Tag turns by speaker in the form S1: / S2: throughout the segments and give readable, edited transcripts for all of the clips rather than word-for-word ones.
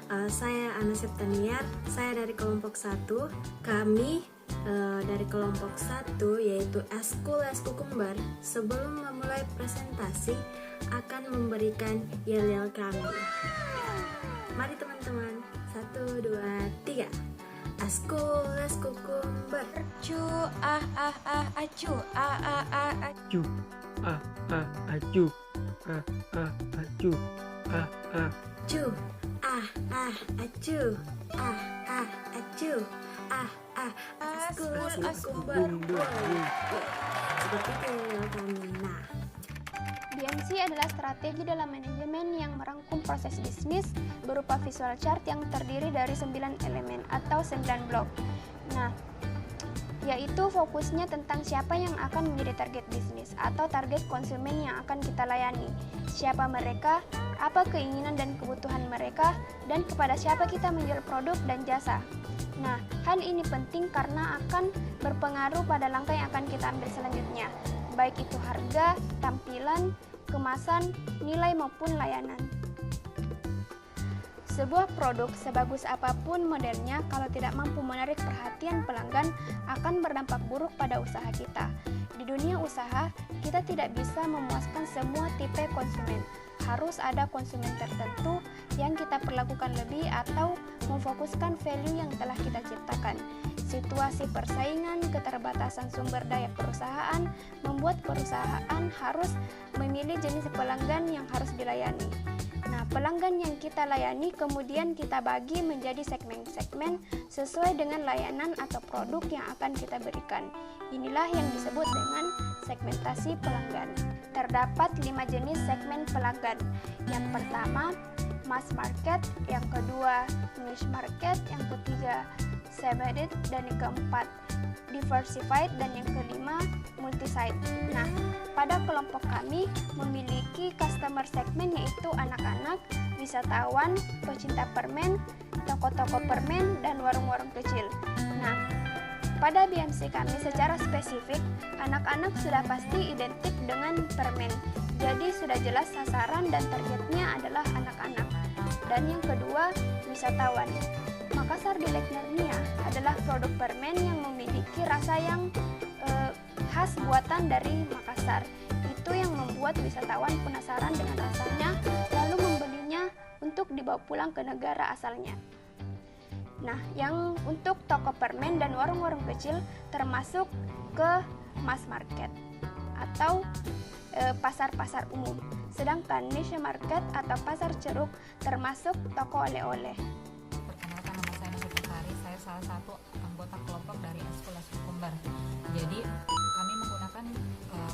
S1: Saya Ana Septaniar, saya dari kelompok 1. Kami dari kelompok 1 yaitu Eskul Eskukumber, sebelum memulai presentasi akan memberikan yel-yel kami. Mari teman-teman, 1, 2, 3. Eskul Eskukumber.
S2: Acu, acu,
S3: Acu, acu, acu,
S1: Cu, acu, acu, Eskul Eskukumber. Seperti itu yel kami. Nah,
S4: BMC adalah strategi dalam manajemen yang merangkum proses bisnis berupa visual chart yang terdiri dari 9 elemen atau 9 blok. Nah, yaitu fokusnya tentang siapa yang akan menjadi target bisnis atau target konsumen yang akan kita layani, siapa mereka, apa keinginan dan kebutuhan mereka, dan kepada siapa kita menjual produk dan jasa. Nah, hal ini penting karena akan berpengaruh pada langkah yang akan kita ambil selanjutnya, baik itu harga, tampilan, kemasan, nilai maupun layanan. Sebuah produk sebagus apapun modelnya, kalau tidak mampu menarik perhatian pelanggan, akan berdampak buruk pada usaha kita. Di dunia usaha, kita tidak bisa memuaskan semua tipe konsumen. Harus ada konsumen tertentu yang kita perlakukan lebih atau memfokuskan value yang telah kita ciptakan. Situasi persaingan, keterbatasan sumber daya perusahaan membuat perusahaan harus memilih jenis pelanggan yang harus dilayani. Nah, pelanggan yang kita layani kemudian kita bagi menjadi segmen-segmen sesuai dengan layanan atau produk yang akan kita berikan. Inilah yang disebut dengan segmentasi pelanggan. Terdapat 5 jenis segmen pelanggan. Yang pertama, mass market, yang kedua, niche market, yang ketiga, segmented, dan yang keempat, diversified, dan yang kelima, multi-site. Nah, pada kelompok kami memiliki customer segmen yaitu anak-anak, wisatawan, pecinta permen, toko-toko permen, dan warung-warung kecil. Nah, pada BMC kami secara spesifik, anak-anak sudah pasti identik dengan permen. Jadi sudah jelas sasaran dan targetnya adalah anak-anak. Dan yang kedua, wisatawan. Makassar Delight Narnia adalah produk permen yang memiliki rasa yang khas buatan dari Makassar. Itu yang membuat wisatawan penasaran dengan rasanya, lalu membelinya untuk dibawa pulang ke negara asalnya. Nah, yang untuk toko permen dan warung-warung kecil termasuk ke mass market atau pasar-pasar umum. Sedangkan niche market atau pasar ceruk termasuk toko oleh-oleh.
S2: Perkenalkan, nama saya Nurul Sari. Saya salah satu anggota kelompok dari Eskul Eskukumber. Jadi kami menggunakan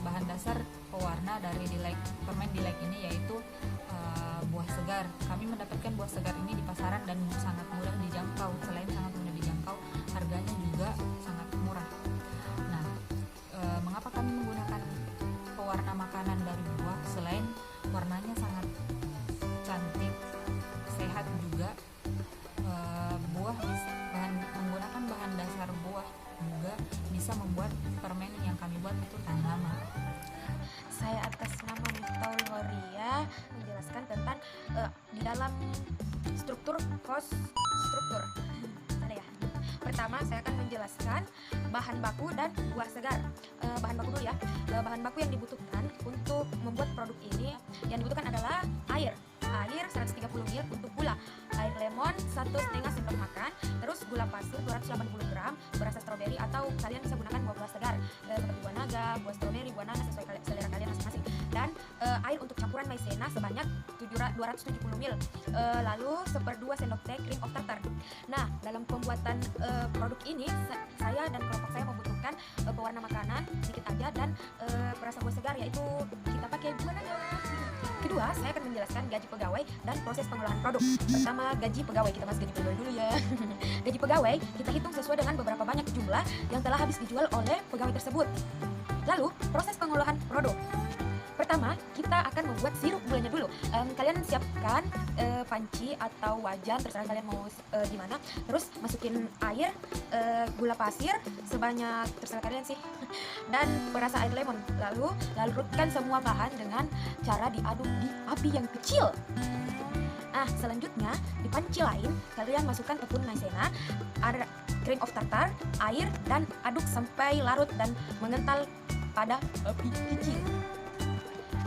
S2: bahan dasar pewarna dari permen Dilek ini, yaitu buah segar. Kami mendapatkan buah segar ini di pasaran dan sangat mudah dijangkau. Selain sangat mudah dijangkau, harganya juga sangat murah. Nah, mengapa kami menggunakan pewarna makanan dari buah? Selain warnanya sangat cantik, sehat juga, menggunakan bahan dasar buah juga bisa membuat permen yang kami buat itu tahan lama.
S5: Saya atas nama Miftaul Horia menjelaskan tentang di dalam struktur cost struktur. Ada ya. Pertama saya akan menjelaskan bahan baku dan buah segar. Bahan baku dulu ya. Bahan baku yang dibutuhkan untuk membuat produk ini, yang dibutuhkan adalah air 130 ml untuk gula, air lemon 1,5 sendok makan, terus gula pasir 280 gram, berasa stroberi atau kalian bisa gunakan buah-buah segar seperti buah naga, buah stroberi, buah nanas sesuai selera kalian masing-masing. Dan air untuk campuran maizena sebanyak 270 ml. Lalu 1/2 sendok teh cream of tartar. Nah, dalam pembuatan produk ini saya dan kelompok saya membutuhkan pewarna makanan sedikit aja dan perasa buah segar, yaitu kita pakai buah naga. Kedua, saya akan menjelaskan gaji pegawai dan proses pengolahan produk. Pertama, gaji pegawai. Kita masuk gaji pegawai dulu ya. Gaji pegawai kita hitung sesuai dengan beberapa banyak jumlah yang telah habis dijual oleh pegawai tersebut. Lalu, proses pengolahan produk. Pertama, kita akan membuat sirup gulanya dulu. Kalian siapkan panci atau wajan, terserah kalian mau gimana. Terus masukin air, gula pasir sebanyak terserah kalian sih, dan perasa air lemon. Lalu larutkan semua bahan dengan cara diaduk di api yang kecil. Selanjutnya di panci lain kalian masukkan tepung maizena, ada cream of tartar, air, dan aduk sampai larut dan mengental pada api kecil.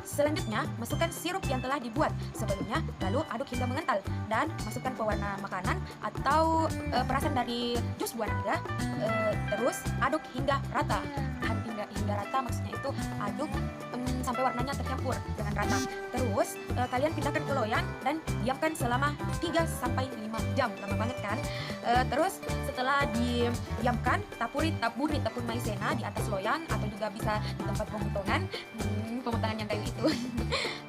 S5: Selanjutnya, masukkan sirup yang telah dibuat sebelumnya, lalu aduk hingga mengental dan masukkan pewarna makanan atau perasan dari jus buah naga. Terus aduk hingga rata. Hingga rata maksudnya itu aduk sampai warnanya tercampur dengan rata. Terus kalian pindahkan ke loyang dan diamkan selama 3-5 jam. Lama banget kan? Terus setelah didiamkan, taburi tepung maizena di atas loyang atau juga bisa di tempat pemotongan yang kayu itu.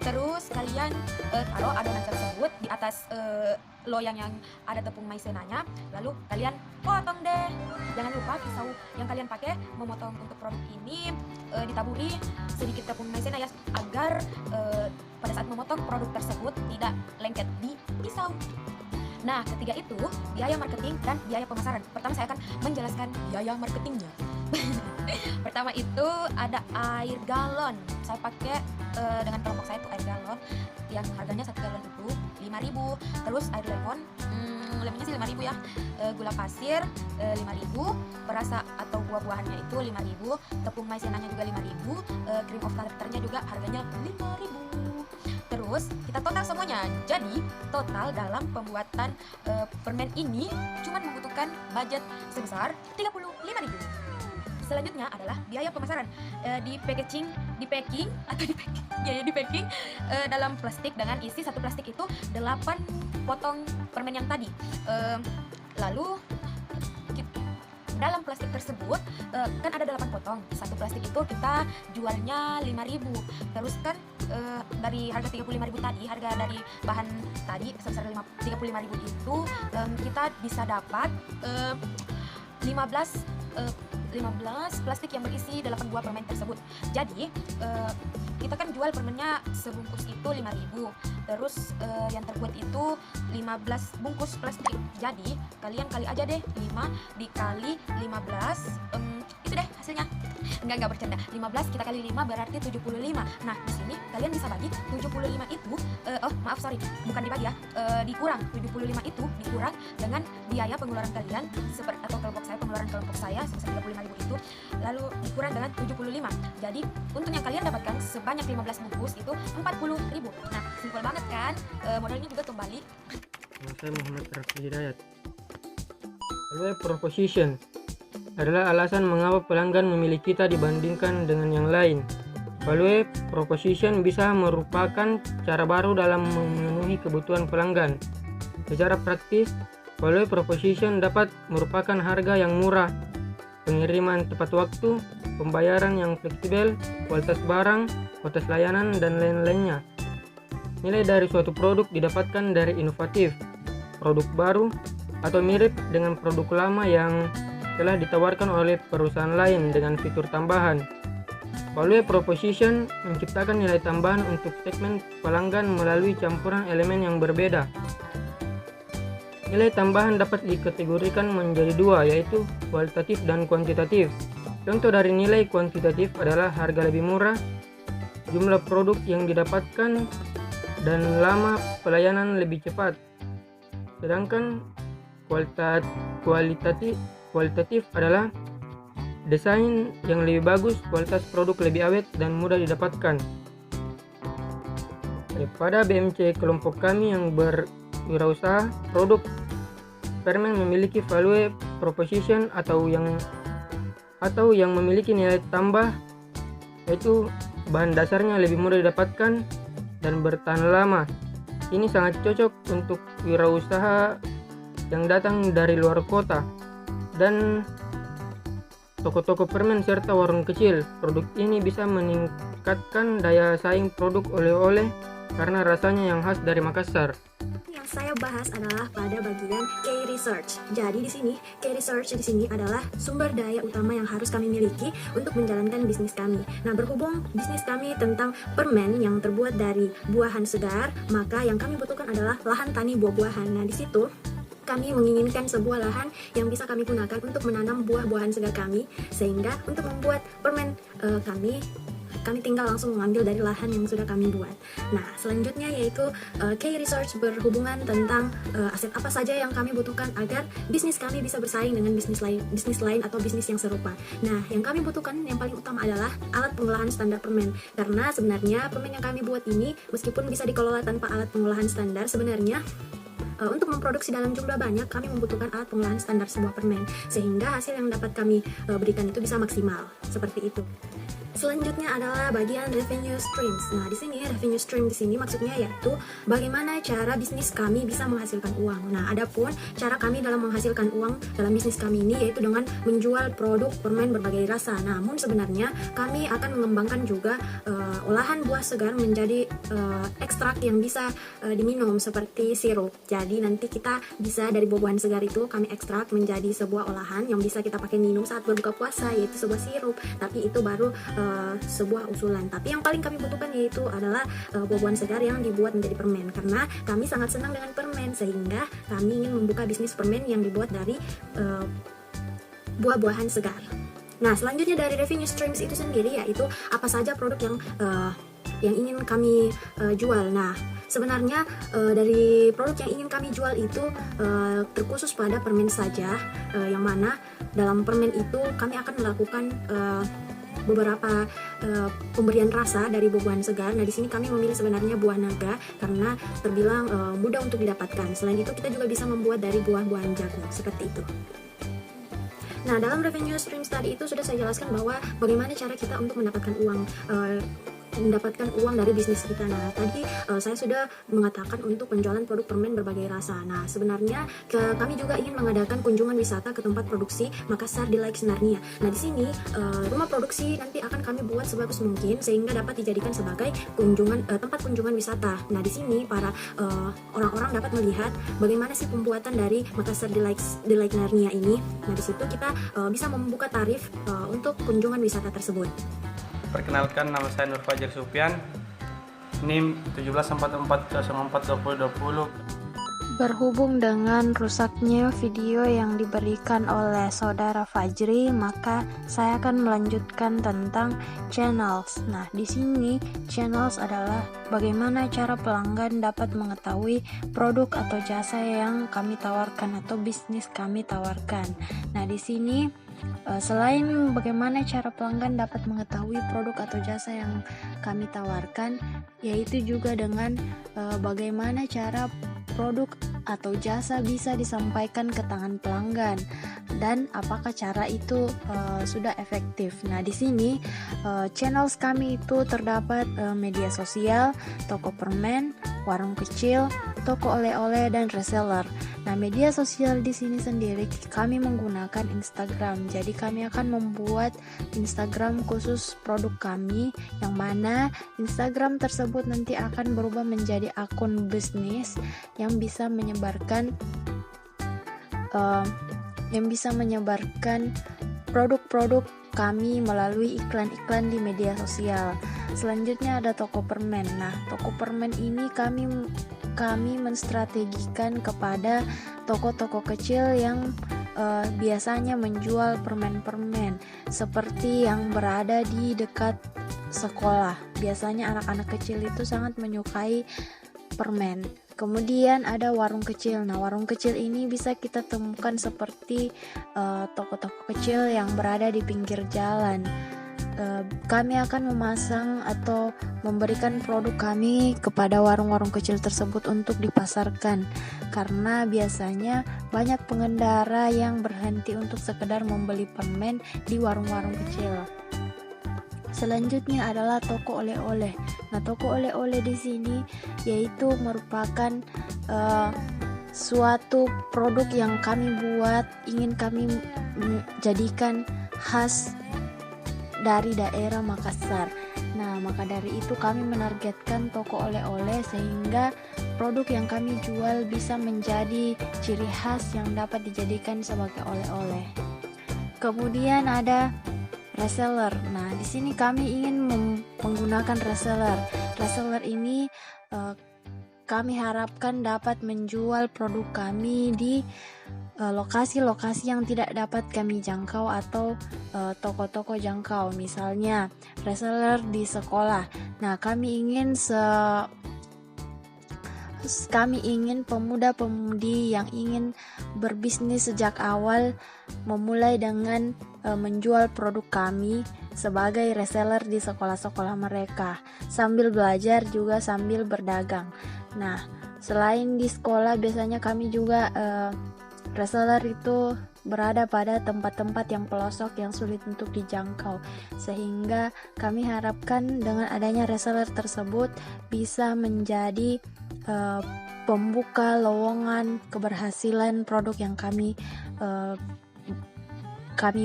S5: Terus kalian taruh adonan tersebut di atas loyang yang ada tepung maizenanya, lalu kalian potong deh. Jangan lupa pisau yang kalian pakai memotong untuk produk ini ditaburi sedikit tepung maizena ya, agar pada saat memotong produk tersebut tidak lengket di pisau. Nah, ketiga itu biaya marketing dan biaya pemasaran. Pertama saya akan menjelaskan biaya marketingnya. Pertama itu ada air galon. Saya pakai dengan kelompok saya itu air galon yang harganya 1 galon itu 5.000. Terus air lemon, lemonnya sih 5.000 ya. Gula pasir 5.000, perasa atau buah-buahannya itu 5.000, tepung maizenanya juga 5.000, cream of tartarnya juga harganya 5.000. Terus kita total semuanya. Jadi total dalam pembuatan permen ini cuma membutuhkan budget sebesar 35.000. Selanjutnya adalah biaya pemasaran. Di packing dalam plastik dengan isi satu plastik itu 8 potong permen yang tadi. Lalu dalam plastik tersebut kan ada 8 potong. Satu plastik itu kita jualnya 5.000. Terus kan dari harga 35.000 tadi, harga dari bahan tadi sebesar 35.000 itu kita bisa dapat 15 plastik yang berisi 8 buah permen tersebut. Jadi kita kan jual permennya sebungkus itu 5.000. Terus yang terbuat itu 15 bungkus plastik. Jadi kalian kali aja deh 5 dikali 15, itu deh hasilnya. Enggak bercanda. 15 kita kali 5 berarti 75. Nah, di sini kalian bisa bagi 75 itu bukan dibagi ya. Dikurang 75 itu dikurang dengan biaya pengeluaran kalian atau pengeluaran kelompok saya sebesar 35.000 itu, lalu dikurang dengan 75. Jadi untung yang kalian dapatkan sebanyak 15 bungkus itu 40.000. Nah, simpel banget kan? Modalnya juga kembali.
S3: Saya Muhammad Rafi Hidayat. Value proposition adalah alasan mengapa pelanggan memilih kita dibandingkan dengan yang lain. Value proposition bisa merupakan cara baru dalam memenuhi kebutuhan pelanggan. Secara praktis, value proposition dapat merupakan harga yang murah, pengiriman tepat waktu, pembayaran yang fleksibel, kualitas barang, kualitas layanan, dan lain-lainnya. Nilai dari suatu produk didapatkan dari inovatif, produk baru, atau mirip dengan produk lama yang telah ditawarkan oleh perusahaan lain dengan fitur tambahan. Value proposition menciptakan nilai tambahan untuk segmen pelanggan melalui campuran elemen yang berbeda. Nilai tambahan dapat dikategorikan menjadi dua, yaitu kualitatif dan kuantitatif. Contoh dari nilai kuantitatif adalah harga lebih murah, jumlah produk yang didapatkan, dan lama pelayanan lebih cepat. Sedangkan kualitatif adalah desain yang lebih bagus, kualitas produk lebih awet dan mudah didapatkan. Pada BMC kelompok kami yang berwirausaha, produk permen memiliki value proposition atau yang memiliki nilai tambah, yaitu bahan dasarnya lebih mudah didapatkan dan bertahan lama. Ini sangat cocok untuk wirausaha yang datang dari luar kota dan toko-toko permen serta warung kecil. Produk ini bisa meningkatkan daya saing produk oleh-oleh karena rasanya yang khas dari Makassar.
S1: Yang saya bahas adalah pada bagian key research. Jadi di sini key research di sini adalah sumber daya utama yang harus kami miliki untuk menjalankan bisnis kami. Nah, berhubung bisnis kami tentang permen yang terbuat dari buahan segar, maka yang kami butuhkan adalah lahan tani buah-buahan. Nah, di situ kami menginginkan sebuah lahan yang bisa kami gunakan untuk menanam buah-buahan segar kami, sehingga untuk membuat permen kami tinggal langsung mengambil dari lahan yang sudah kami buat. Nah, selanjutnya yaitu key research berhubungan tentang aset apa saja yang kami butuhkan agar bisnis kami bisa bersaing dengan bisnis lain atau bisnis yang serupa. Nah, yang kami butuhkan yang paling utama adalah alat pengolahan standar permen. Karena sebenarnya permen yang kami buat ini meskipun bisa dikelola tanpa alat pengolahan standar, sebenarnya untuk memproduksi dalam jumlah banyak, kami membutuhkan alat pengolahan standar sebuah permen, sehingga hasil yang dapat kami berikan itu bisa maksimal, seperti itu. Selanjutnya adalah bagian revenue streams. Nah, di sini revenue stream di sini maksudnya yaitu bagaimana cara bisnis kami bisa menghasilkan uang. Nah, adapun cara kami dalam menghasilkan uang dalam bisnis kami ini yaitu dengan menjual produk permen berbagai rasa. Namun sebenarnya kami akan mengembangkan juga olahan buah segar menjadi ekstrak yang bisa diminum seperti sirup. Jadi nanti kita bisa dari buah-buahan segar itu kami ekstrak menjadi sebuah olahan yang bisa kita pakai minum saat berbuka puasa, yaitu sebuah sirup. Tapi itu baru sebuah usulan. Tapi yang paling kami butuhkan yaitu adalah buah-buahan segar yang dibuat menjadi permen, karena kami sangat senang dengan permen, sehingga kami ingin membuka bisnis permen yang dibuat dari buah-buahan segar. Nah, selanjutnya dari revenue streams itu sendiri yaitu apa saja produk yang ingin kami jual. Nah, sebenarnya dari produk yang ingin kami jual itu terkhusus pada permen saja, yang mana dalam permen itu kami akan melakukan beberapa pemberian rasa dari buah-buahan segar. Nah, di sini kami memilih sebenarnya buah naga karena terbilang mudah untuk didapatkan. Selain itu, kita juga bisa membuat dari buah-buahan jagung, seperti itu. Nah, dalam revenue streams tadi itu sudah saya jelaskan bahwa bagaimana cara kita untuk mendapatkan uang dari bisnis kita. Nah, tadi saya sudah mengatakan untuk penjualan produk permen berbagai rasa. Nah, sebenarnya kami juga ingin mengadakan kunjungan wisata ke tempat produksi Makassar di Lake Senarnia. Nah, di sini rumah produksi nanti akan kami buat sebagus mungkin sehingga dapat dijadikan sebagai tempat kunjungan wisata. Nah, di sini para orang-orang dapat melihat bagaimana sih pembuatan dari Makassar di Lake Senarnia ini. Nah, di situ kita bisa membuka tarif untuk kunjungan wisata tersebut.
S3: Perkenalkan, nama saya Nur Fajar Supian, NIM 1744042020.
S4: Berhubung dengan rusaknya video yang diberikan oleh saudara Fajri, maka saya akan melanjutkan tentang channels. Nah, di sini channels adalah bagaimana cara pelanggan dapat mengetahui produk atau jasa yang kami tawarkan atau bisnis kami tawarkan. Nah, di sini selain bagaimana cara pelanggan dapat mengetahui produk atau jasa yang kami tawarkan, yaitu juga dengan bagaimana cara produk atau jasa bisa disampaikan ke tangan pelanggan dan apakah cara itu sudah efektif. Nah, di sini channels kami itu terdapat media sosial, toko permen, warung kecil, toko oleh-oleh dan reseller. Nah, media sosial di sini sendiri kami menggunakan Instagram. Jadi kami akan membuat Instagram khusus produk kami, yang mana Instagram tersebut nanti akan berubah menjadi akun bisnis yang bisa menyebarkan produk-produk kami melalui iklan-iklan di media sosial. Selanjutnya ada toko permen. Nah, toko permen ini kami menstrategikan kepada toko-toko kecil yang biasanya menjual permen-permen seperti yang berada di dekat sekolah. Biasanya anak-anak kecil itu sangat menyukai permen. Kemudian ada warung kecil. Nah, warung kecil ini bisa kita temukan seperti toko-toko kecil yang berada di pinggir jalan. Kami akan memasang atau memberikan produk kami kepada warung-warung kecil tersebut untuk dipasarkan, karena biasanya banyak pengendara yang berhenti untuk sekedar membeli permen di warung-warung kecil. Selanjutnya adalah toko oleh-oleh. Nah, toko oleh-oleh di sini yaitu merupakan suatu produk yang kami buat, ingin kami jadikan khas dari daerah Makassar. Nah, maka dari itu kami menargetkan toko oleh-oleh sehingga produk yang kami jual bisa menjadi ciri khas yang dapat dijadikan sebagai oleh-oleh. Kemudian ada reseller. Nah, di sini kami ingin menggunakan reseller. Reseller ini
S6: kami harapkan dapat menjual produk kami di lokasi-lokasi yang tidak dapat kami jangkau atau toko-toko jangkau, misalnya reseller di sekolah. Nah, kami ingin pemuda-pemudi yang ingin berbisnis sejak awal memulai dengan menjual produk kami sebagai reseller di sekolah-sekolah mereka, sambil belajar juga sambil berdagang. Nah, selain di sekolah, biasanya kami juga reseller itu berada pada tempat-tempat yang pelosok yang sulit untuk dijangkau, sehingga kami harapkan dengan adanya reseller tersebut bisa menjadi pembuka lowongan keberhasilan produk yang kami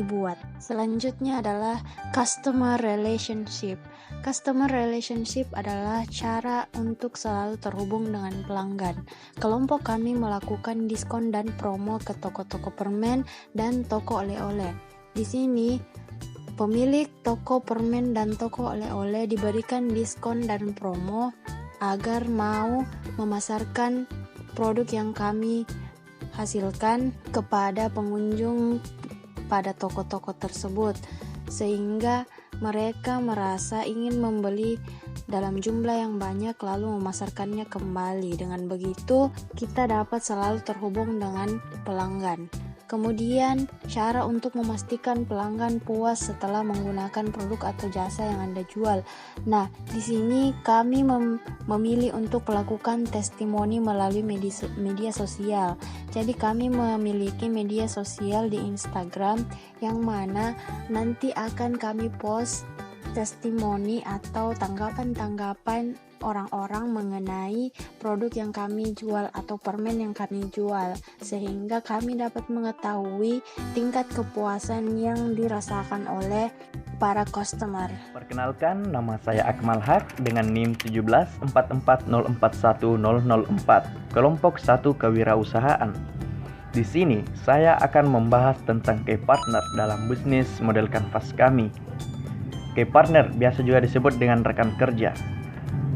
S6: buat. Selanjutnya adalah customer relationship. Customer relationship adalah cara untuk selalu terhubung dengan pelanggan. Kelompok kami melakukan diskon dan promo ke toko-toko permen dan toko oleh-oleh. Di sini, pemilik toko permen dan toko oleh-oleh diberikan diskon dan promo agar mau memasarkan produk yang kami hasilkan kepada pengunjung pada toko-toko tersebut, sehingga mereka merasa ingin membeli dalam jumlah yang banyak lalu memasarkannya kembali. Dengan begitu, kita dapat selalu terhubung dengan pelanggan. Kemudian, cara untuk memastikan pelanggan puas setelah menggunakan produk atau jasa yang Anda jual. Nah, di sini kami memilih untuk melakukan testimoni melalui media sosial. Jadi kami memiliki media sosial di Instagram yang mana nanti akan kami post testimoni atau tanggapan-tanggapan orang-orang mengenai produk yang kami jual atau permen yang kami jual, sehingga kami dapat mengetahui tingkat kepuasan yang dirasakan oleh para customer.
S7: Perkenalkan, nama saya Akmal Haq dengan NIM 17440410004, kelompok 1 kewirausahaan. Di sini saya akan membahas tentang key partner dalam bisnis model kanvas kami. Key partner biasa juga disebut dengan rekan kerja.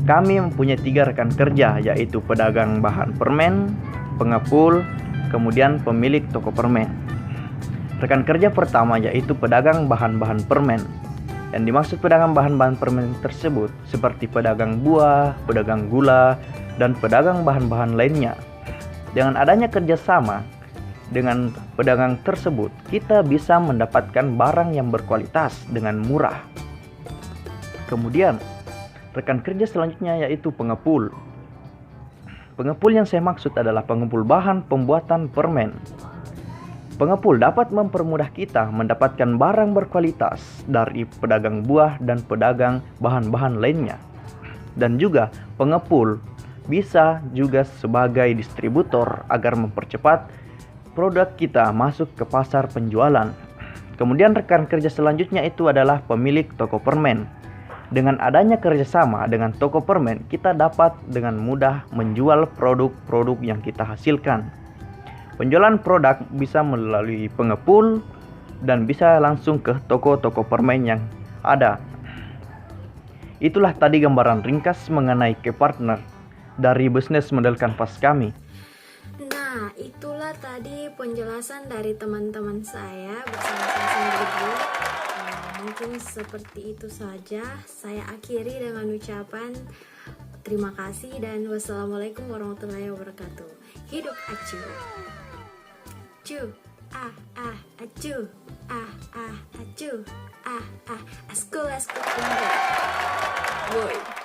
S7: Kami mempunyai 3 rekan kerja, yaitu pedagang bahan permen, pengepul, kemudian pemilik toko permen. Rekan kerja pertama yaitu pedagang bahan-bahan permen. Yang dimaksud pedagang bahan-bahan permen tersebut seperti pedagang buah, pedagang gula, dan pedagang bahan-bahan lainnya. Dengan adanya kerjasama dengan pedagang tersebut, kita bisa mendapatkan barang yang berkualitas dengan murah. Kemudian, rekan kerja selanjutnya yaitu pengepul. Pengepul yang saya maksud adalah pengepul bahan pembuatan permen. Pengepul dapat mempermudah kita mendapatkan barang berkualitas dari pedagang buah dan pedagang bahan-bahan lainnya. Dan juga pengepul bisa juga sebagai distributor agar mempercepat produk kita masuk ke pasar penjualan. Kemudian rekan kerja selanjutnya itu adalah pemilik toko permen. Dengan adanya kerjasama dengan toko permen, kita dapat dengan mudah menjual produk-produk yang kita hasilkan. Penjualan produk bisa melalui pengepul dan bisa langsung ke toko-toko permen yang ada. Itulah tadi gambaran ringkas mengenai key partner dari bisnis model kanvas kami.
S1: Nah, itulah tadi penjelasan dari teman-teman saya bersama saya sendiri. Mungkin seperti itu saja. Saya akhiri dengan ucapan terima kasih dan wassalamualaikum warahmatullahi wabarakatuh. Hidup acu. Cu, acu, acu, askul, boy.